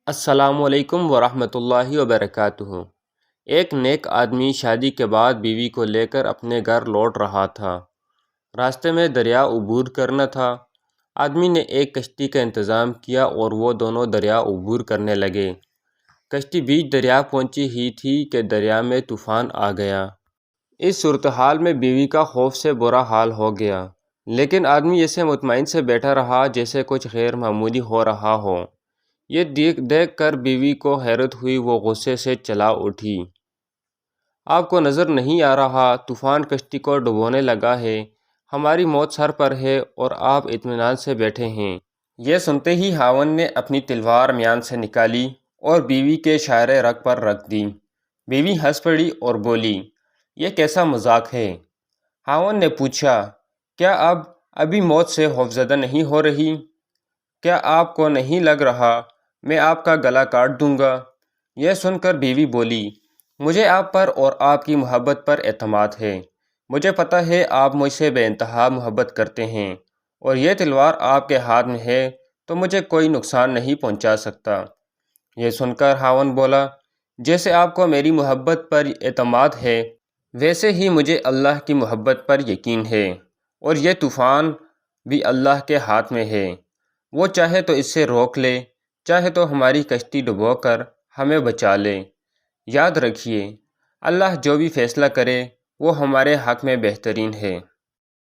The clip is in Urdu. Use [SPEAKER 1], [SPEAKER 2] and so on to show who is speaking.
[SPEAKER 1] السلام علیکم ورحمۃ اللہ وبرکاتہ۔ ایک نیک آدمی شادی کے بعد بیوی کو لے کر اپنے گھر لوٹ رہا تھا۔ راستے میں دریا عبور کرنا تھا۔ آدمی نے ایک کشتی کا انتظام کیا اور وہ دونوں دریا عبور کرنے لگے۔ کشتی بیچ دریا پہنچی ہی تھی کہ دریا میں طوفان آ گیا۔ اس صورتحال میں بیوی کا خوف سے برا حال ہو گیا، لیکن آدمی ایسے مطمئن سے بیٹھا رہا جیسے کچھ غیر معمولی ہو رہا ہو۔ یہ دیکھ کر بیوی کو حیرت ہوئی، وہ غصے سے چلا اٹھی۔ آپ کو نظر نہیں آ رہا طوفان کشتی کو ڈبونے لگا ہے؟ ہماری موت سر پر ہے اور آپ اطمینان سے بیٹھے ہیں۔ یہ سنتے ہی خاوند نے اپنی تلوار میان سے نکالی اور بیوی کے شاہرہ رگ پر رکھ دی۔ بیوی ہنس پڑی اور بولی، یہ کیسا مذاق ہے؟ خاوند نے پوچھا، کیا ابھی موت سے خوفزدہ نہیں ہو رہی؟ کیا آپ کو نہیں لگ رہا میں آپ کا گلا کاٹ دوں گا؟ یہ سن کر بیوی بولی، مجھے آپ پر اور آپ کی محبت پر اعتماد ہے۔ مجھے پتہ ہے آپ مجھ سے بے انتہا محبت کرتے ہیں، اور یہ تلوار آپ کے ہاتھ میں ہے تو مجھے کوئی نقصان نہیں پہنچا سکتا۔ یہ سن کر خاوند بولا، جیسے آپ کو میری محبت پر اعتماد ہے، ویسے ہی مجھے اللہ کی محبت پر یقین ہے، اور یہ طوفان بھی اللہ کے ہاتھ میں ہے۔ وہ چاہے تو اس سے روک لے، چاہے تو ہماری کشتی ڈبو کر ہمیں بچا لے۔ یاد رکھیے، اللہ جو بھی فیصلہ کرے وہ ہمارے حق میں بہترین ہے۔